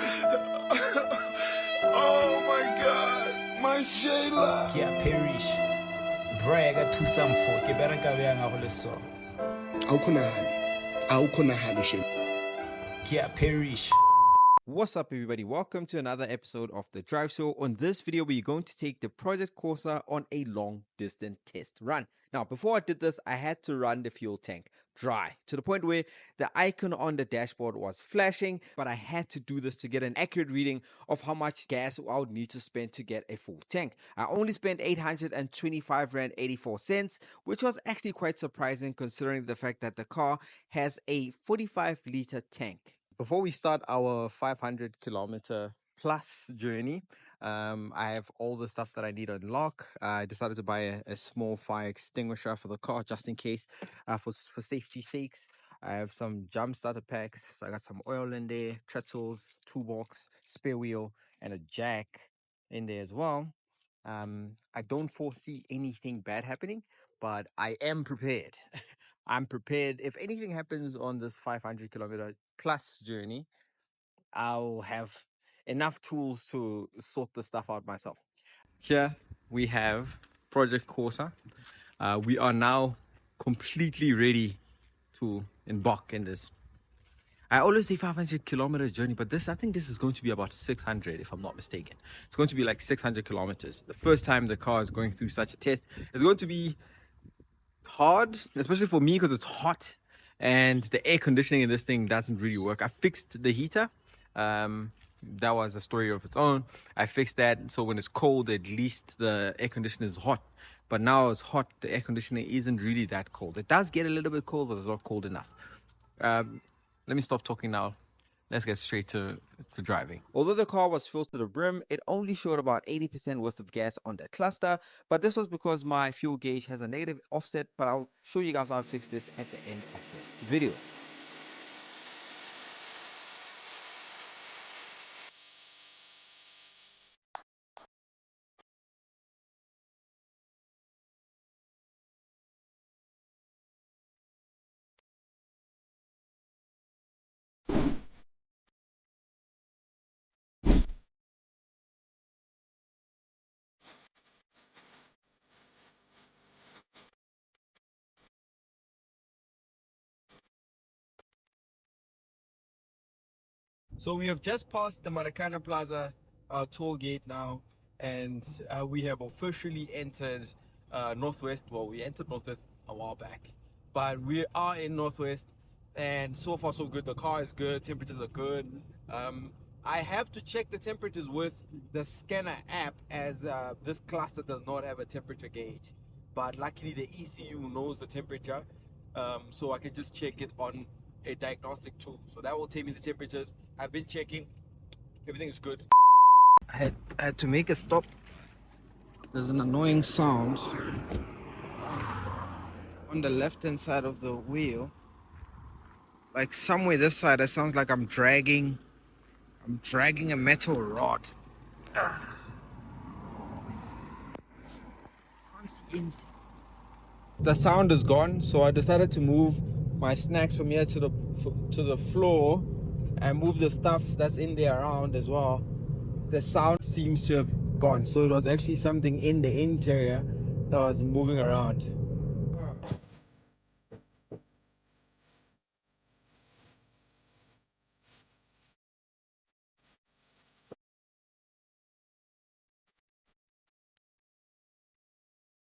Oh my God, my Shayla. Ke a perish. Bra ka thusa mfo ke bereka bjang a go le so. Awukho nahali Shayla. Ke a perish. What's up, everybody? Welcome to another episode of The Drive Show. On this video, we're going to take the Project Corsa on a long distance test run. Now, before I did this, I had to run the fuel tank dry to the point where the icon on the dashboard was flashing, but I had to do this to get an accurate reading of how much gas I would need to spend to get a full tank. I only spent 825 Rand 84 cents, which was actually quite surprising considering the fact that the car has a 45-liter tank. Before we start our 500 kilometer plus journey, I have all the stuff that I need on lock. I decided to buy a small fire extinguisher for the car just in case, for safety sakes. I have some jump starter packs. I got some oil in there, treadles, toolbox, spare wheel, and a jack in there as well. I don't foresee anything bad happening, but I am prepared. I'm prepared. If anything happens on this 500 kilometer plus journey, I'll have enough tools to sort the stuff out myself. Here we have Project Corsa. We are now completely ready to embark in this. I always say 500 kilometer journey, but I think this is going to be about 600 if I'm not mistaken. It's going to be like 600 kilometers. The first time the car is going through such a test. It's going to be hard, especially for me because it's hot and the air conditioning in this thing doesn't really work. I fixed the heater. That was a story of its own. I fixed that so when it's cold, at least the air conditioner is hot. But now it's hot, the air conditioning isn't really that cold. It does get a little bit cold, but it's not cold enough. Let me stop talking now. Let's get straight to driving. Although the car was filled to the brim, it only showed about 80% worth of gas on that cluster. But this was because my fuel gauge has a negative offset. But I'll show you guys how I fix this at the end of this video. So we have just passed the Maracana Plaza toll gate now, and we have officially entered Northwest. Well, we entered Northwest a while back, but we are in Northwest, and so far so good. The car is good, temperatures are good. I have to check the temperatures with the scanner app as this cluster does not have a temperature gauge, but luckily the ECU knows the temperature, so I can just check it on a diagnostic tool. So that will tell me the temperatures. I've been checking, everything is good. I had to make a stop. There's an annoying sound on the left hand side of the wheel, like somewhere this side. It sounds like I'm dragging a metal rod. Can't see anything. The sound is gone, so I decided to move my snacks from here to the floor and move the stuff that's in there around as well. The sound seems to have gone, so it was actually something in the interior that was moving around.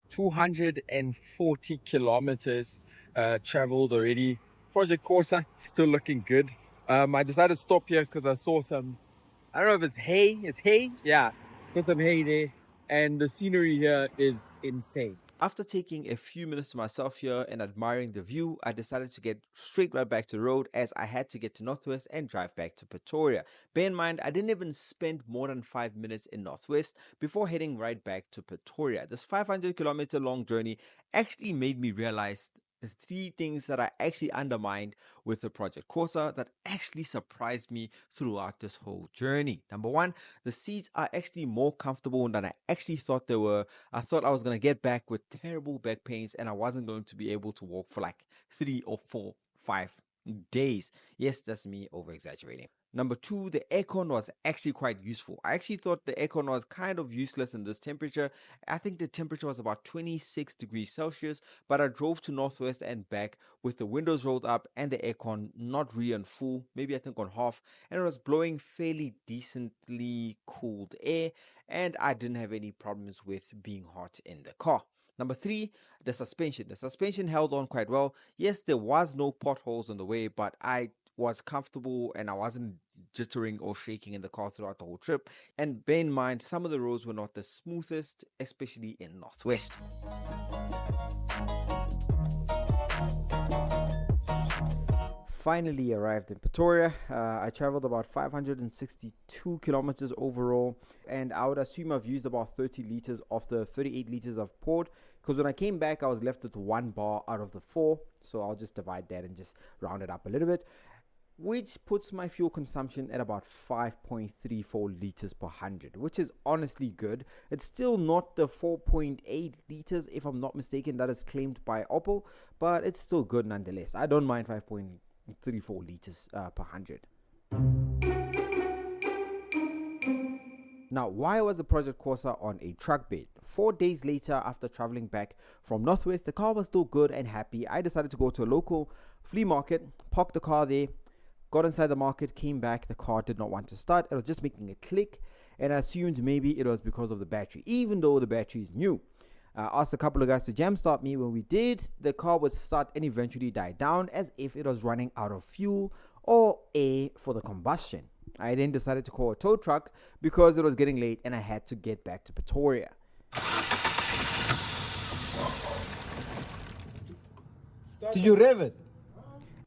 "240 kilometers traveled already. Project Corsa still looking good. I decided to stop here because I saw some, I don't know if it's hay. It's hay? Yeah, saw some hay there. And the scenery here is insane. After taking a few minutes to myself here and admiring the view, I decided to get straight right back to the road as I had to get to Northwest and drive back to Pretoria. Bear in mind, I didn't even spend more than 5 minutes in Northwest before heading right back to Pretoria. This 500-kilometer long journey actually made me realize the three things that I actually undermined with the Project Corsa that actually surprised me throughout this whole journey. Number one, the seats are actually more comfortable than I actually thought they were. I thought I was going to get back with terrible back pains and I wasn't going to be able to walk for like 3 or 4, 5 days. Yes, that's me over exaggerating. Number 2, the aircon was actually quite useful. I actually thought the aircon was kind of useless in this temperature. I think the temperature was about 26 degrees Celsius, but I drove to Northwest and back with the windows rolled up and the aircon not really on full, maybe I think on half, and it was blowing fairly decently cooled air, and I didn't have any problems with being hot in the car. Number 3, the suspension. The suspension held on quite well. Yes, there was no potholes on the way, but I was comfortable and I wasn't jittering or shaking in the car throughout the whole trip. And bear in mind, some of the roads were not the smoothest, especially in Northwest. Finally arrived in Pretoria. I traveled about 562 kilometers overall, and I would assume I've used about 30 liters of the 38 liters I've poured, because when I came back I was left with 1 bar out of the 4, so I'll just divide that and just round it up a little bit, which puts my fuel consumption at about 5.34 liters per 100, which is honestly good. It's still not the 4.8 liters, if I'm not mistaken, that is claimed by Opel, but it's still good nonetheless. I don't mind 5.34 liters per 100. Now, why was the Project Corsa on a truck bed? 4 days later, after traveling back from Northwest, the car was still good and happy. I decided to go to a local flea market, parked the car there, got inside the market, came back, the car did not want to start. It was just making a click, and I assumed maybe it was because of the battery, even though the battery is new. I asked a couple of guys to jam start me. When we did, the car would start and eventually die down as if it was running out of fuel or air for the combustion. I then decided to call a tow truck because it was getting late and I had to get back to Pretoria. Did you rev it?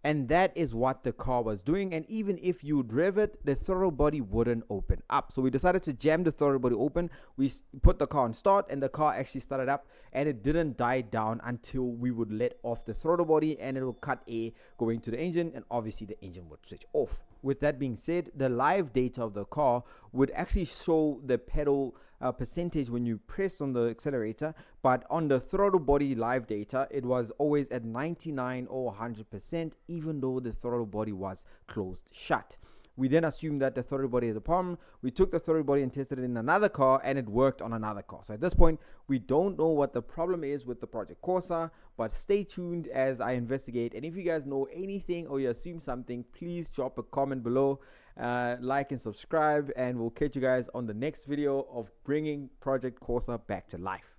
And that is what the car was doing, and even if you rev it, the throttle body wouldn't open up. So we decided to jam the throttle body open. We put the car on start, and the car actually started up, and it didn't die down until we would let off the throttle body, and it will cut air going to the engine, and obviously the engine would switch off. With that being said, the live data of the car would actually show the pedal percentage when you press on the accelerator, but on the throttle body live data, it was always at 99 or 100%, even though the throttle body was closed shut. We then assumed that the throttle body is a problem. We took the throttle body and tested it in another car, and it worked on another car. So at this point, we don't know what the problem is with the Project Corsa, but stay tuned as I investigate. And if you guys know anything or you assume something, please drop a comment below, like and subscribe, and we'll catch you guys on the next video of bringing Project Corsa back to life.